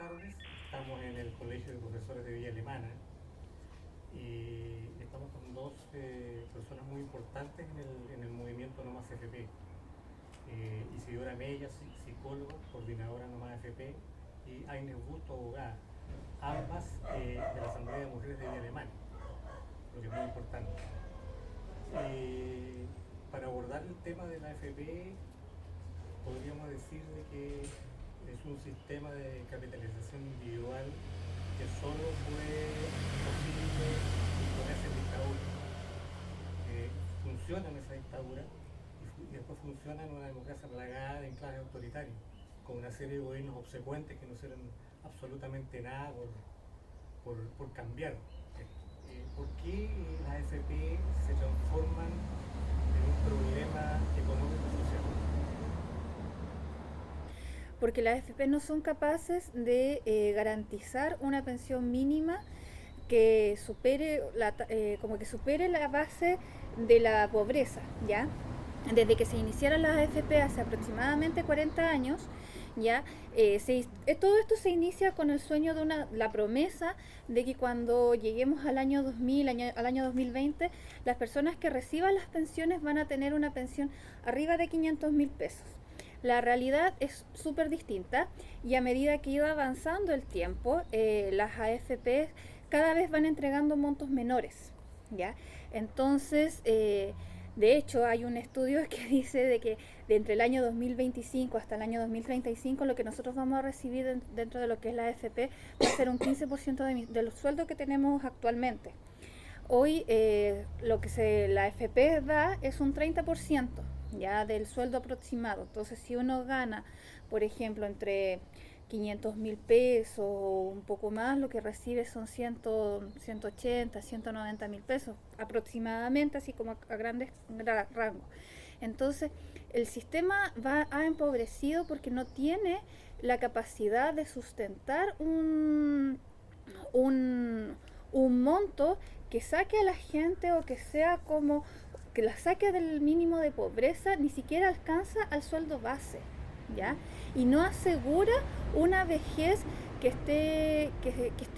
tardes. Estamos en el Colegio de Profesores de Villa Alemana y estamos con dos personas muy importantes en el movimiento No Más FP. Isidora Mella, psicóloga, coordinadora No Más FP, y Agnes Busto, abogada, ambas de la Asamblea de Mujeres de Villa Alemana, lo que es muy importante. Para abordar el tema de la AFP, podríamos decir de que es un sistema de capitalización individual que solo fue posible imponerse en dictadura. Funciona en esa dictadura y después funciona en una democracia plagada de enclaves autoritarios, con una serie de gobiernos obsecuentes que no hicieron absolutamente nada por cambiar. ¿Por qué las AFP se transforman en un problema económico y social? Porque las AFP no son capaces de garantizar una pensión mínima que supere como que supere la base de la pobreza, ¿ya? Desde que se iniciaron las AFP hace aproximadamente 40 años, ¿ya? Todo esto se inicia con el sueño de la promesa de que cuando lleguemos al año 2000, al año 2020, las personas que reciban las pensiones van a tener una pensión arriba de 500.000 pesos. La realidad es súper distinta y a medida que iba avanzando el tiempo, las AFP cada vez van entregando montos menores, ¿ya? Entonces, de hecho, hay un estudio que dice de que de entre el año 2025 hasta el año 2035 lo que nosotros vamos a recibir dentro de lo que es la AFP va a ser un 15% de los sueldos que tenemos actualmente. Hoy lo que la AFP da es un 30% ya del sueldo aproximado. Entonces, si uno gana, por ejemplo, entre 500.000 pesos o un poco más, lo que recibe son 180, 190.000 pesos aproximadamente, así como a grandes rangos. Entonces, el sistema ha empobrecido porque no tiene la capacidad de sustentar un monto que saque a la gente o que sea como que la saque del mínimo de pobreza, ni siquiera alcanza al sueldo base, ¿ya? Y no asegura una vejez que esté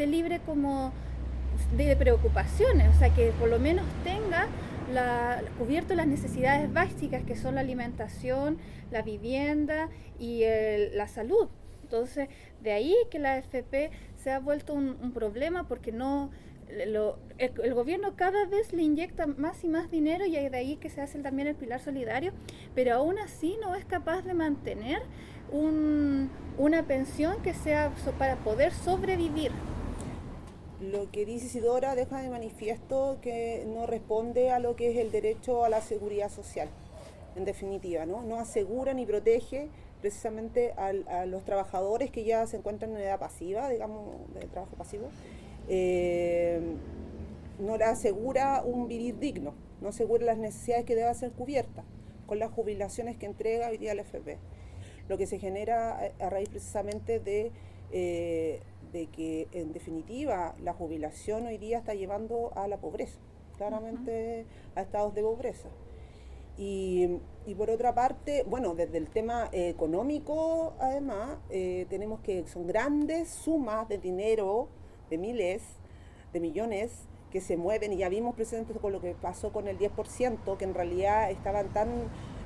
libre como de preocupaciones, o sea, que por lo menos tenga cubierto las necesidades básicas que son la alimentación, la vivienda y la salud. Entonces, de ahí que la AFP se ha vuelto un problema porque no el gobierno cada vez le inyecta más y más dinero y de ahí que se hace también el pilar solidario, pero aún así no es capaz de mantener una pensión que sea para poder sobrevivir. Lo que dice Isidora deja de manifiesto que no responde a lo que es el derecho a la seguridad social, en definitiva, ¿no? No asegura ni protege precisamente a los trabajadores que ya se encuentran en edad pasiva, digamos, de trabajo pasivo. Eh, no le asegura un vivir digno, no asegura las necesidades que deban ser cubiertas con las jubilaciones que entrega hoy día la FP. Lo que se genera a raíz precisamente de que en definitiva la jubilación hoy día está llevando a la pobreza, claramente a estados de pobreza. Y por otra parte, bueno, desde el tema económico, además, tenemos que son grandes sumas de dinero, de miles, de millones, que se mueven, y ya vimos precisamente con lo que pasó con el 10%, que en realidad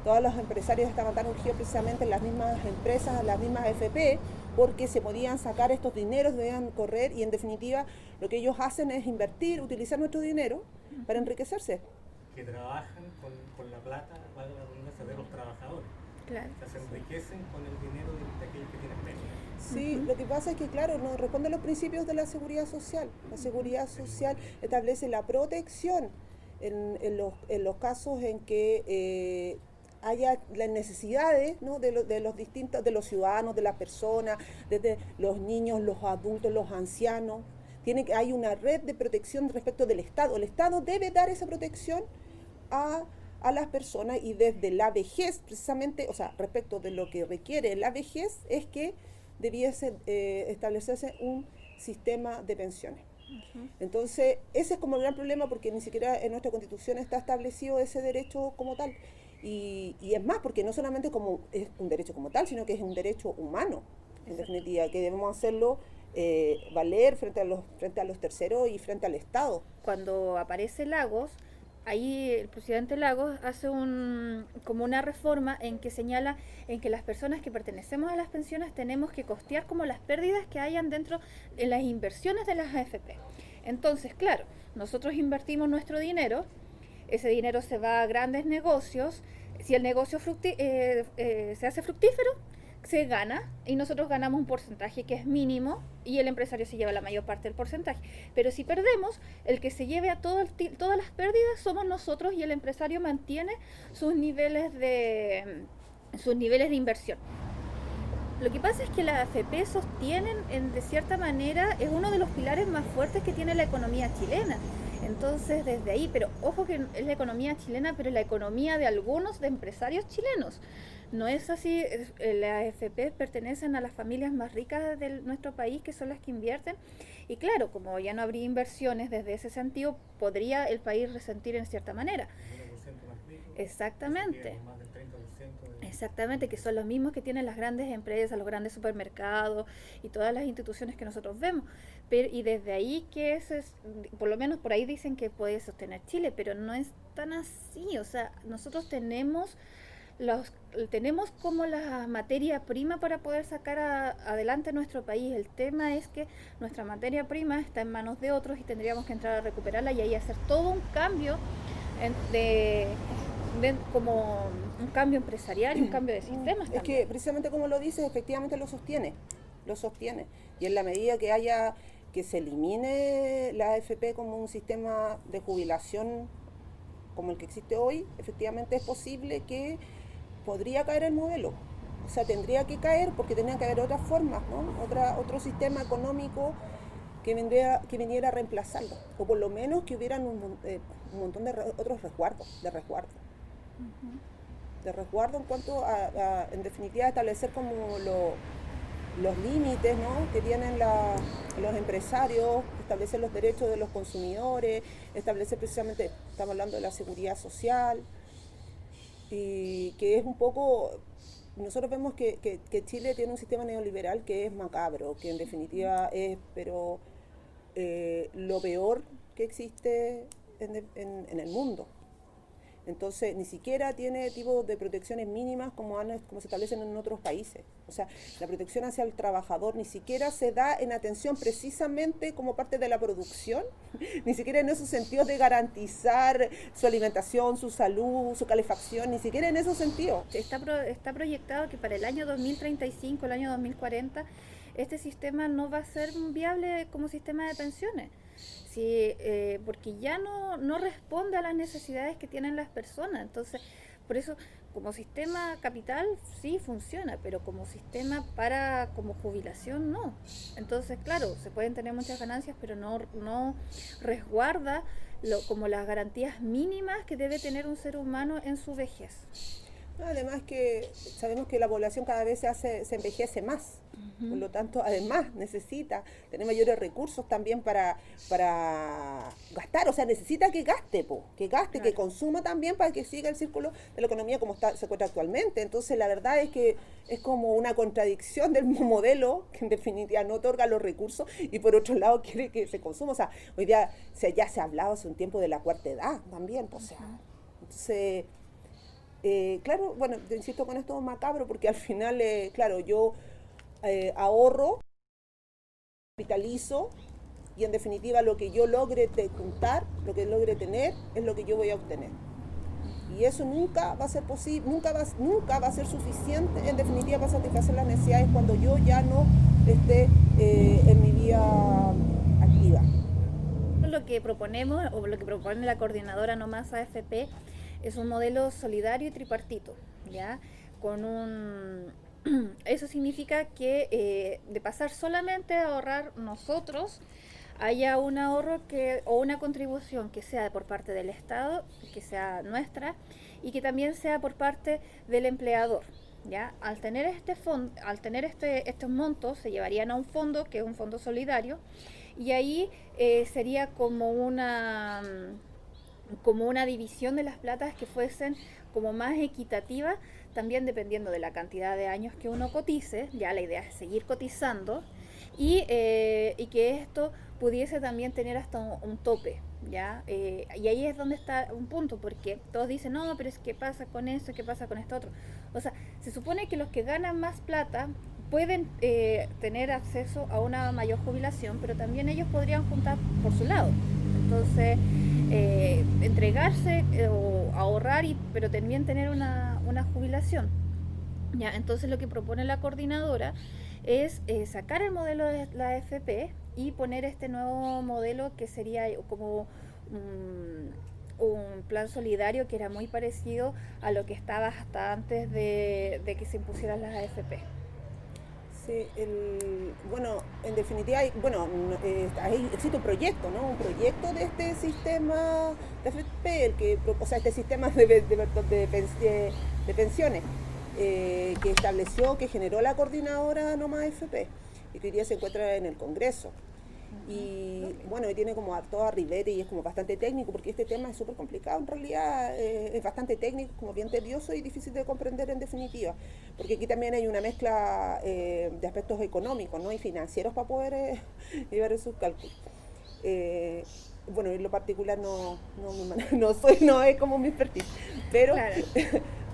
todos los empresarios estaban tan urgidos precisamente en las mismas empresas, en las mismas FP, porque se podían sacar estos dineros, debían correr, y en definitiva lo que ellos hacen es invertir, utilizar nuestro dinero para enriquecerse. Que trabajan con la plata, valga la redundancia, de los trabajadores. Claro. O sea, se enriquecen con el dinero de aquellos que tienen menos. Sí, lo que pasa es que, claro, no responde a los principios de la seguridad social. La seguridad social establece la protección en los casos en que haya las necesidades, ¿no? de los distintos, de los ciudadanos, de las personas, desde los niños, los adultos, los ancianos. Hay una red de protección respecto del Estado. El Estado debe dar esa protección a las personas, y desde la vejez, precisamente, o sea, respecto de lo que requiere la vejez, es que debiese establecerse un sistema de pensiones. Entonces, ese es como el gran problema, porque ni siquiera en nuestra Constitución está establecido ese derecho como tal. Y es más, porque no solamente como es un derecho como tal, sino que es un derecho humano. en definitiva, que debemos hacerlo valer frente a los terceros y frente al Estado. Cuando aparece Lagos, ahí el presidente Lagos hace como una reforma en que señala en que las personas que pertenecemos a las pensiones tenemos que costear como las pérdidas que hayan dentro de las inversiones de las AFP. Entonces, claro, nosotros invertimos nuestro dinero, ese dinero se va a grandes negocios, si el negocio se hace fructífero, se gana y nosotros ganamos un porcentaje que es mínimo y el empresario se lleva la mayor parte del porcentaje. Pero si perdemos, el que se lleve a todas las pérdidas somos nosotros y el empresario mantiene sus niveles de inversión. Lo que pasa es que las AFP sostienen, de cierta manera, es uno de los pilares más fuertes que tiene la economía chilena. Entonces, desde ahí, pero ojo que es la economía chilena, pero la economía de algunos de empresarios chilenos. No es así, las AFP pertenecen a las familias más ricas de nuestro país, que son las que invierten. Y claro, como ya no habría inversiones desde ese sentido, podría el país resentir en cierta manera. Exactamente. Exactamente, que son los mismos que tienen las grandes empresas, los grandes supermercados y todas las instituciones que nosotros vemos. Y desde ahí que por lo menos por ahí dicen que puede sostener Chile, pero no es tan así. O sea, nosotros tenemos como la materia prima para poder sacar adelante nuestro país. El tema es que nuestra materia prima está en manos de otros y tendríamos que entrar a recuperarla y ahí hacer todo un cambio como un cambio empresarial y un cambio de sistemas Es también. que precisamente como lo dices, efectivamente lo sostiene. Y en la medida que se elimine la AFP como un sistema de jubilación como el que existe hoy, efectivamente es posible que podría caer el modelo. O sea, tendría que caer porque tendrían que haber otras formas, ¿no? Otro sistema económico que viniera a reemplazarlo. O por lo menos que hubieran un montón de otros resguardos. De resguardo en cuanto en definitiva, establecer como los límites, ¿no?, que tienen los empresarios, establecer los derechos de los consumidores, establecer precisamente, estamos hablando de la seguridad social, y que es un poco, nosotros vemos que Chile tiene un sistema neoliberal que es macabro, que en definitiva es, pero lo peor que existe en el mundo. Entonces, ni siquiera tiene tipo de protecciones mínimas como se establecen en otros países. O sea, la protección hacia el trabajador ni siquiera se da en atención precisamente como parte de la producción, ni siquiera en esos sentidos de garantizar su alimentación, su salud, su calefacción, ni siquiera en esos sentidos. Está proyectado que para el año 2035, el año 2040, este sistema no va a ser viable como sistema de pensiones. Sí, porque ya no responde a las necesidades que tienen las personas. Entonces, por eso, como sistema capital sí funciona, pero como sistema como jubilación no. Entonces, claro, se pueden tener muchas ganancias, pero no resguarda como las garantías mínimas que debe tener un ser humano en su vejez. Además que sabemos que la población cada vez se envejece más, por lo tanto, además necesita tener mayores recursos también para gastar, o sea, necesita que gaste, claro, que consuma también para que siga el círculo de la economía como se encuentra actualmente. Entonces, la verdad es que es como una contradicción del modelo que en definitiva no otorga los recursos y por otro lado quiere que se consuma. O sea, hoy día ya se ha hablado hace un tiempo de la cuarta edad también, o sea, entonces... claro, bueno, insisto con esto macabro porque al final, claro, yo ahorro, capitalizo y en definitiva lo que yo logre juntar, lo que logre tener, es lo que yo voy a obtener. Y eso nunca va a ser posible, nunca va a ser suficiente en definitiva para satisfacer las necesidades cuando yo ya no esté en mi vida activa. Lo que proponemos, o lo que propone la coordinadora No Más AFP, es un modelo solidario y tripartito, ¿ya? Eso significa que de pasar solamente a ahorrar nosotros, haya un ahorro o una contribución que sea por parte del Estado, que sea nuestra, y que también sea por parte del empleador, ¿ya? Al tener estos montos, se llevarían a un fondo, que es un fondo solidario, y ahí sería como una división de las platas que fuesen como más equitativa también dependiendo de la cantidad de años que uno cotice, ya la idea es seguir cotizando, y que esto pudiese también tener hasta un tope, ¿ya? Y ahí es donde está un punto, porque todos dicen, no, pero es que pasa con eso, qué pasa con esto otro. O sea, se supone que los que ganan más plata pueden tener acceso a una mayor jubilación, pero también ellos podrían juntar por su lado. Entonces, entregarse o ahorrar, pero también tener una jubilación. Ya, entonces lo que propone la coordinadora es sacar el modelo de la AFP y poner este nuevo modelo que sería como un plan solidario que era muy parecido a lo que estaba hasta antes de que se impusieran las AFP. Sí, bueno, en definitiva, existe un proyecto, ¿no? Un proyecto de este sistema de AFP, o sea, este sistema de pensiones que estableció, que generó la coordinadora Nomás AFP y que hoy día se encuentra en el Congreso. Y bueno, tiene como a todo ribete y es como bastante técnico, porque este tema es súper complicado en realidad, es bastante técnico, como bien tedioso y difícil de comprender en definitiva, porque aquí también hay una mezcla de aspectos económicos, ¿no? Y financieros para poder llevar esos cálculos. Bueno, en lo particular no es como mi expertise, pero Claro.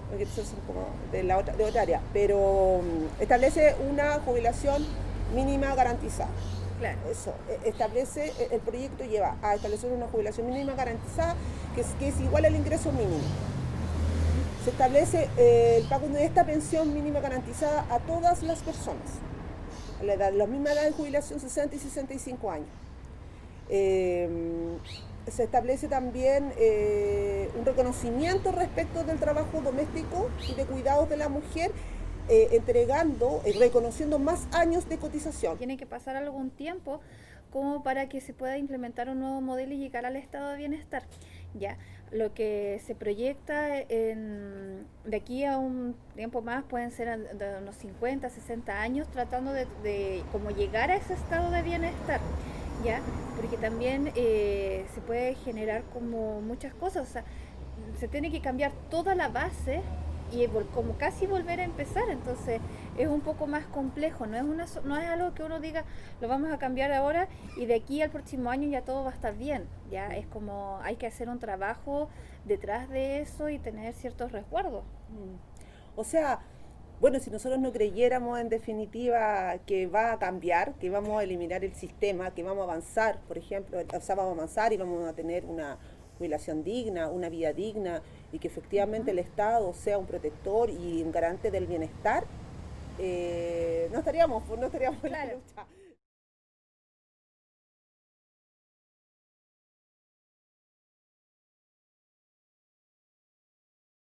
porque eso son como de otra área, pero establece una jubilación mínima garantizada. Claro. Eso, establece, el proyecto lleva a establecer una jubilación mínima garantizada que es igual al ingreso mínimo. Se establece el pago de esta pensión mínima garantizada a todas las personas, a la misma edad de jubilación, 60 y 65 años. Se establece también un reconocimiento respecto del trabajo doméstico y de cuidados de la mujer, reconociendo más años de cotización. Tiene que pasar algún tiempo como para que se pueda implementar un nuevo modelo y llegar al estado de bienestar. Ya, lo que se proyecta de aquí a un tiempo más pueden ser de unos 50, 60 años tratando de como llegar a ese estado de bienestar. Ya, porque también se puede generar como muchas cosas, o sea, se tiene que cambiar toda la base y como casi volver a empezar, entonces es un poco más complejo, no es algo que uno diga lo vamos a cambiar ahora y de aquí al próximo año ya todo va a estar bien, ya es como hay que hacer un trabajo detrás de eso y tener ciertos resguardos. O sea, bueno, si nosotros no creyéramos en definitiva que va a cambiar, que vamos a eliminar el sistema, que vamos a avanzar, por ejemplo, o sea, vamos a avanzar y vamos a tener una jubilación digna, una vida digna, y que efectivamente el Estado sea un protector y un garante del bienestar, no estaríamos en la lucha.